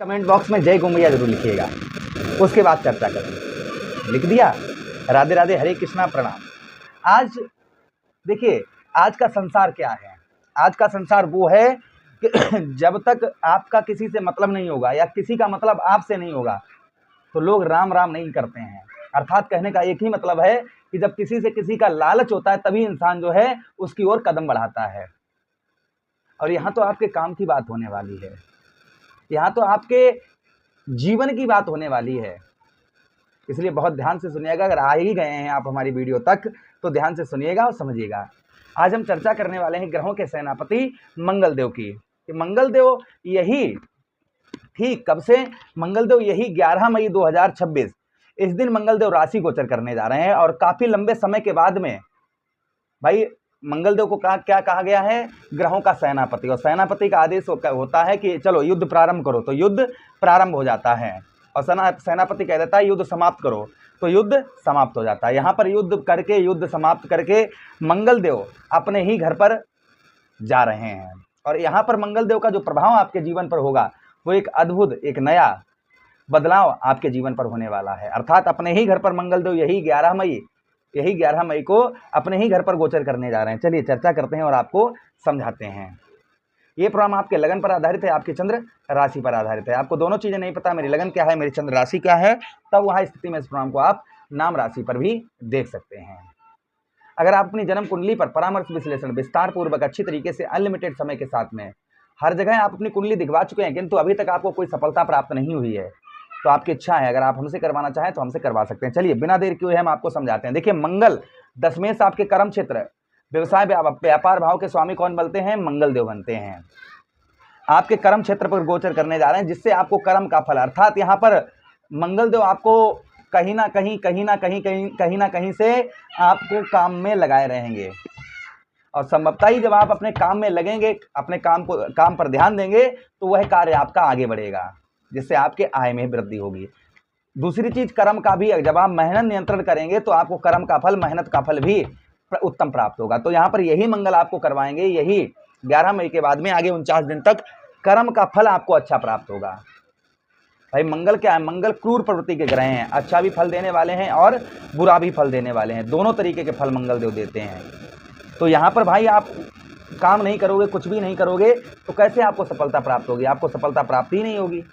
Comment box में जय गोमैया जरूर लिखिएगा, उसके बाद चर्चा करेंगे। लिख दिया? राधे राधे, हरे कृष्णा, प्रणाम। आज देखिए, आज का संसार क्या है? आज का संसार वो है कि जब तक आपका किसी से मतलब नहीं होगा या किसी का मतलब आपसे नहीं होगा तो लोग राम राम नहीं करते हैं। अर्थात कहने का एक ही मतलब है कि जब किसी से किसी का लालच होता है तभी इंसान जो है उसकी ओर कदम बढ़ाता है। और यहाँ तो आपके काम की बात होने वाली है, यहाँ तो आपके जीवन की बात होने वाली है, इसलिए बहुत ध्यान से सुनिएगा। अगर आ ही गए हैं आप हमारी वीडियो तक तो ध्यान से सुनिएगा और समझिएगा। आज हम चर्चा करने वाले हैं ग्रहों के सेनापति मंगलदेव की। कि मंगलदेव यही ठीक कब से? मंगलदेव यही 11 मई 2026 इस दिन मंगलदेव राशि गोचर करने जा रहे हैं। और काफी लंबे समय के बाद में भाई मंगलदेव को क्या कहा गया है? ग्रहों का सेनापति। और सेनापति का आदेश होता है कि चलो युद्ध प्रारंभ करो, तो युद्ध प्रारंभ हो जाता है। और सेनापति कह देता है युद्ध समाप्त करो, तो युद्ध समाप्त हो जाता है। यहाँ पर युद्ध समाप्त करके मंगलदेव अपने ही घर पर जा रहे हैं। और यहाँ पर मंगलदेव का जो प्रभाव आपके जीवन पर होगा वो एक अद्भुत, एक नया बदलाव आपके जीवन पर होने वाला है। अर्थात अपने ही घर पर मंगलदेव यही 11 मई को अपने ही घर पर गोचर करने जा रहे हैं। चलिए चर्चा करते हैं और आपको समझाते हैं। ये प्रोग्राम आपके लगन पर आधारित है, आपकी चंद्र राशि पर आधारित है। आपको दोनों चीजें नहीं पता, मेरी लगन क्या है, मेरी चंद्र राशि क्या है, तब वहां स्थिति में इस प्रोग्राम को आप नाम राशि पर भी देख सकते हैं। अगर आप अपनी जन्म कुंडली पर परामर्श विश्लेषण विस्तार पूर्वक अच्छी तरीके से अनलिमिटेड समय के साथ में हर जगह आप अपनी कुंडली दिखवा चुके हैं, किंतु अभी तक आपको कोई सफलता प्राप्त नहीं हुई है, तो आपकी इच्छा है अगर आप हमसे करवाना चाहें तो हमसे करवा सकते हैं। चलिए बिना देर किए हम आपको समझाते हैं। देखिए, मंगल दशमेश आपके कर्म क्षेत्र व्यवसाय व्यापार भाव के स्वामी कौन बनते हैं? मंगलदेव बनते हैं। आपके कर्म क्षेत्र पर गोचर करने जा रहे हैं, जिससे आपको कर्म का फल, अर्थात यहाँ पर मंगलदेव आपको कहीं ना कहीं से आपको काम में लगाए रहेंगे। और संभवतः ही जब आप अपने काम में लगेंगे, अपने काम पर ध्यान देंगे, तो वह कार्य आपका आगे बढ़ेगा, जिससे आपके आय में वृद्धि होगी। दूसरी चीज कर्म का भी, जब आप मेहनत नियंत्रण करेंगे तो आपको कर्म का फल, मेहनत का फल भी उत्तम प्राप्त होगा। तो यहाँ पर यही मंगल आपको करवाएंगे, यही 11 मई के बाद में आगे 49 दिन तक कर्म का फल आपको अच्छा प्राप्त होगा। भाई मंगल क्या है? मंगल क्रूर प्रवृत्ति के ग्रह हैं, अच्छा भी फल देने वाले हैं और बुरा भी फल देने वाले हैं, दोनों तरीके के फल मंगलदेव देते हैं। तो यहाँ पर भाई आप काम नहीं करोगे, कुछ भी नहीं करोगे, तो कैसे आपको सफलता प्राप्त होगी? आपको सफलता प्राप्त ही नहीं होगी।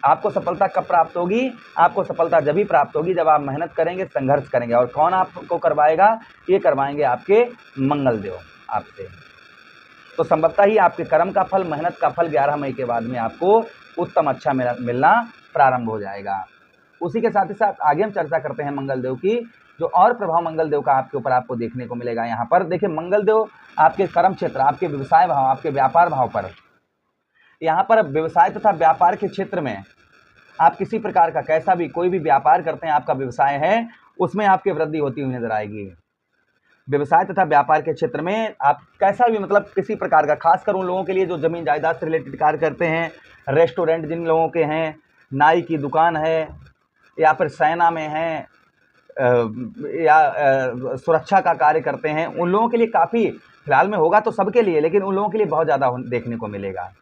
आपको सफलता कब प्राप्त होगी? आपको सफलता जब ही प्राप्त होगी जब आप मेहनत करेंगे, संघर्ष करेंगे। और कौन आपको करवाएगा? ये करवाएंगे आपके मंगलदेव आपसे। तो संभवतः ही आपके कर्म का फल, मेहनत का फल 11 मई के बाद में आपको उत्तम अच्छा मिलना प्रारंभ हो जाएगा। उसी के साथ ही साथ आगे हम चर्चा करते हैं मंगलदेव की, जो और प्रभाव मंगलदेव का आपके ऊपर आपको देखने को मिलेगा। यहाँ पर देखिए, मंगलदेव आपके कर्म क्षेत्र, आपके व्यवसाय भाव, आपके व्यापार भाव पर, यहाँ पर व्यवसाय तथा व्यापार के क्षेत्र में आप किसी प्रकार का कैसा भी कोई भी व्यापार करते हैं, आपका व्यवसाय है, उसमें आपकी वृद्धि होती हुई नजर आएगी। व्यवसाय तथा व्यापार के क्षेत्र में आप कैसा भी, मतलब किसी प्रकार का, खासकर उन लोगों के लिए जो जमीन जायदाद से रिलेटेड कार्य करते हैं, रेस्टोरेंट जिन लोगों के हैं, नाई की दुकान है, या फिर सेना में है, या सुरक्षा का कार्य करते हैं, उन लोगों के लिए काफ़ी, फिलहाल में होगा तो सबके लिए, लेकिन उन लोगों के लिए बहुत ज़्यादा देखने को मिलेगा,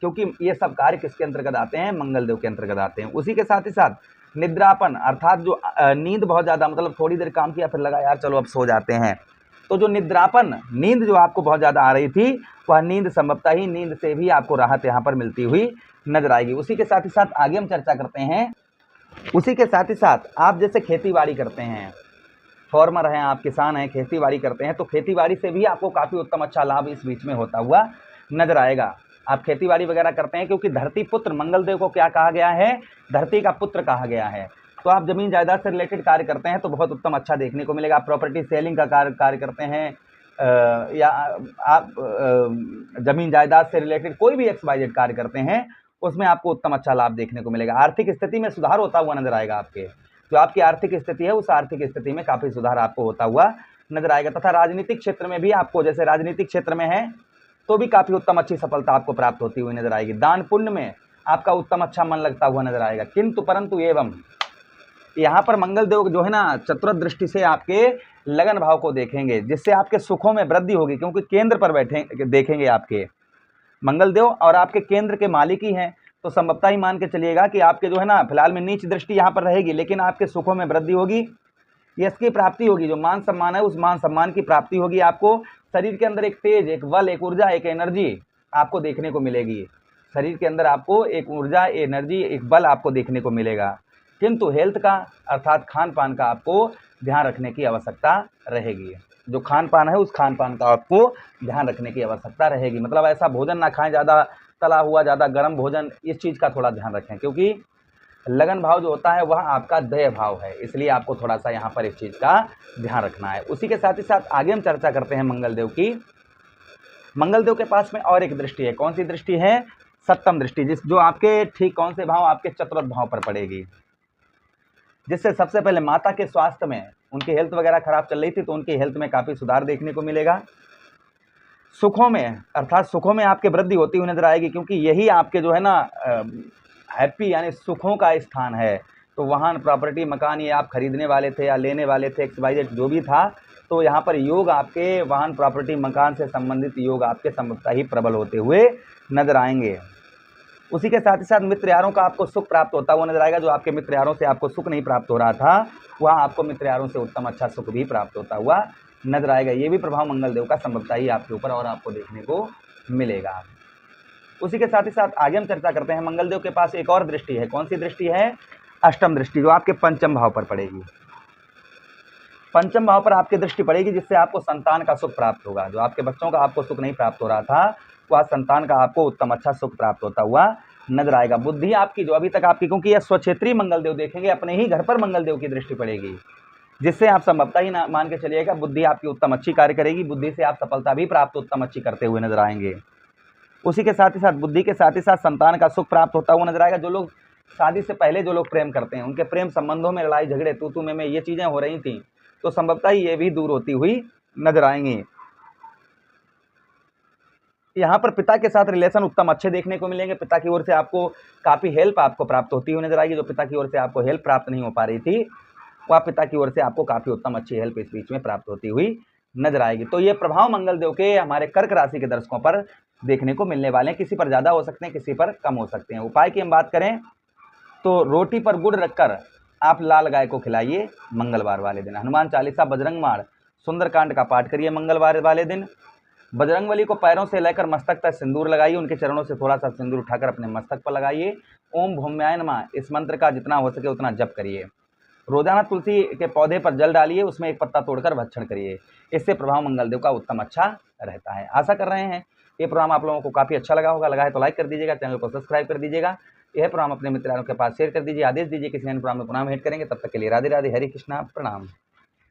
क्योंकि ये सब कार्य किसके अंतर्गत आते हैं? मंगलदेव के अंतर्गत आते हैं। उसी के साथ ही साथ निद्रापन, अर्थात जो नींद बहुत ज़्यादा, मतलब थोड़ी देर काम किया फिर लगा यार चलो अब सो जाते हैं, तो जो निद्रापन, नींद जो आपको बहुत ज़्यादा आ रही थी, वह नींद संभवतः ही नींद से भी आपको राहत यहाँ पर मिलती हुई नजर आएगी। उसी के साथ ही साथ आगे हम चर्चा करते हैं। उसी के साथ ही साथ आप जैसे खेती बाड़ी करते हैं, फार्मर हैं आप, किसान हैं, खेती बाड़ी करते हैं, तो खेती बाड़ी से भी आपको काफ़ी उत्तम अच्छा लाभ इस बीच में होता हुआ नजर आएगा। आप खेती बाड़ी वगैरह करते हैं, क्योंकि धरती पुत्र मंगलदेव को क्या कहा गया है? धरती का पुत्र कहा गया है। तो आप जमीन जायदाद से रिलेटेड कार्य करते हैं तो बहुत उत्तम अच्छा देखने को मिलेगा। आप प्रॉपर्टी सेलिंग का कार्य करते हैं, या आप जमीन जायदाद से रिलेटेड कोई भी XYZ कार्य करते हैं, उसमें आपको उत्तम अच्छा लाभ देखने को मिलेगा। आर्थिक स्थिति में सुधार होता हुआ नजर आएगा। आपके जो आपकी आर्थिक स्थिति है, उस आर्थिक स्थिति में काफ़ी सुधार आपको होता हुआ नजर आएगा। तथा राजनीतिक क्षेत्र में भी आपको, जैसे राजनीतिक क्षेत्र में है तो भी काफ़ी उत्तम अच्छी सफलता आपको प्राप्त होती हुई नजर आएगी। दान पुण्य में आपका उत्तम अच्छा मन लगता हुआ नजर आएगा। किंतु परंतु एवं यहाँ पर मंगलदेव जो है ना, चतुर्थ दृष्टि से आपके लगन भाव को देखेंगे, जिससे आपके सुखों में वृद्धि होगी, क्योंकि केंद्र पर बैठे देखेंगे आपके मंगलदेव, और आपके केंद्र के मालिक ही हैं। तो संभवतः ही मान के चलिएगा कि आपके जो है ना फिलहाल में नीच दृष्टि यहाँ पर रहेगी, लेकिन आपके सुखों में वृद्धि होगी, यश की प्राप्ति होगी। जो मान सम्मान है उस मान सम्मान की प्राप्ति होगी। आपको शरीर के अंदर एक तेज, एक बल, एक ऊर्जा, एक एनर्जी आपको देखने को मिलेगी। शरीर के अंदर आपको एक ऊर्जा, एनर्जी, एक बल आपको देखने को मिलेगा। किंतु हेल्थ का अर्थात खान पान का आपको ध्यान रखने की आवश्यकता रहेगी। जो खान पान है उस खान पान का आपको ध्यान रखने की आवश्यकता रहेगी। मतलब ऐसा भोजन ना खाएं, ज़्यादा तला हुआ, ज़्यादा गर्म भोजन, इस चीज़ का थोड़ा ध्यान रखें, क्योंकि लगन भाव जो होता है वह आपका दया भाव है, इसलिए आपको थोड़ा सा यहाँ पर इस चीज़ का ध्यान रखना है। उसी के साथ ही साथ आगे हम चर्चा करते हैं मंगलदेव की। मंगलदेव के पास में और एक दृष्टि है। कौन सी दृष्टि है? सप्तम दृष्टि, जो आपके ठीक कौन से भाव? आपके चतुर्थ भाव पर पड़ेगी, जिससे सबसे पहले माता के स्वास्थ्य में, उनकी हेल्थ वगैरह खराब चल रही थी तो उनकी हेल्थ में काफ़ी सुधार देखने को मिलेगा। सुखों में अर्थात सुखों में आपके वृद्धि होती हुई नजर आएगी, क्योंकि यही आपके जो है ना हैप्पी यानी सुखों का स्थान है। तो वाहन, प्रॉपर्टी, मकान ये आप खरीदने वाले थे या लेने वाले थे, XYZ जो भी था, तो यहाँ पर योग आपके वाहन, प्रॉपर्टी, मकान से संबंधित योग आपके संभवतः ही प्रबल होते हुए नजर आएंगे। उसी के साथ ही साथ मित्र यारों का आपको सुख प्राप्त होता हुआ नजर आएगा। जो आपके मित्र यारों से आपको सुख नहीं प्राप्त हो रहा था, वह आपको मित्र यारों से उत्तम अच्छा सुख भी प्राप्त होता हुआ नजर आएगा। ये भी प्रभाव मंगलदेव का संभवतः ही आपके ऊपर और आपको देखने को मिलेगा। उसी के साथ ही साथ आगे हम चर्चा करते हैं। मंगलदेव के पास एक और दृष्टि है। कौन सी दृष्टि है? अष्टम दृष्टि, जो आपके पंचम भाव पर पड़ेगी। पंचम भाव पर आपकी दृष्टि पड़ेगी, जिससे आपको संतान का सुख प्राप्त होगा। जो आपके बच्चों का आपको सुख नहीं प्राप्त हो रहा था, वह संतान का आपको उत्तम अच्छा सुख प्राप्त होता हुआ नजर आएगा। बुद्धि आपकी जो अभी तक आपकी, क्योंकि यह स्वक्षेत्रीय मंगलदेव देखेंगे, अपने ही घर पर मंगलदेव की दृष्टि पड़ेगी, जिससे आप संभवतः ही मान के चलिएगा बुद्धि आपकी उत्तम अच्छी कार्य करेगी। बुद्धि से आप सफलता भी प्राप्त उत्तम अच्छी करते हुए नजर आएंगे। उसी के साथ ही साथ बुद्धि के साथ ही साथ संतान का सुख प्राप्त होता हुआ नजर आएगा। जो लोग शादी से पहले जो लोग प्रेम करते हैं, उनके प्रेम संबंधों में लड़ाई झगड़े, तू में ये चीज़ें हो रही थी, तो संभवतः ये भी दूर होती हुई नजर आएंगी। यहाँ पर पिता के साथ रिलेशन उत्तम अच्छे देखने को मिलेंगे। पिता की ओर से आपको काफ़ी हेल्प आपको प्राप्त होती हुई नजर आएगी। जो पिता की ओर से आपको हेल्प प्राप्त नहीं हो पा रही थी, वह पिता की ओर से आपको काफ़ी उत्तम अच्छी हेल्प इस बीच में प्राप्त होती हुई नजर आएगी। तो ये प्रभाव मंगलदेव के हमारे कर्क राशि के दर्शकों पर देखने को मिलने वाले हैं। किसी पर ज़्यादा हो सकते हैं, किसी पर कम हो सकते हैं। उपाय की हम बात करें तो रोटी पर गुड़ रखकर आप लाल गाय को खिलाइए मंगलवार वाले दिन। हनुमान चालीसा, बजरंग माण, सुंदरकांड का पाठ करिए मंगलवार वाले दिन। बजरंगबली को पैरों से लेकर मस्तक तक सिंदूर लगाइए। उनके चरणों से थोड़ा सा सिंदूर उठाकर अपने मस्तक पर लगाइए। ओम भूम्याय नमः, इस मंत्र का जितना हो सके उतना जप करिए। रोजाना तुलसी के पौधे पर जल डालिए, उसमें एक पत्ता तोड़कर भक्षण करिए। इससे प्रभाव मंगलदेव का उत्तम अच्छा रहता है। आशा कर रहे हैं ये प्रोग्राम आप लोगों को काफ़ी अच्छा लगा होगा। लगा है तो लाइक कर दीजिएगा, चैनल को सब्सक्राइब कर दीजिएगा। यह प्रोग्राम अपने मित्रों के पास शेयर कर दीजिए। आदेश दीजिए किसी अन्य प्रोग्राम में पुनः भेंट करेंगे। तब तक के लिए राधे राधे, हरे कृष्णा, प्रणाम।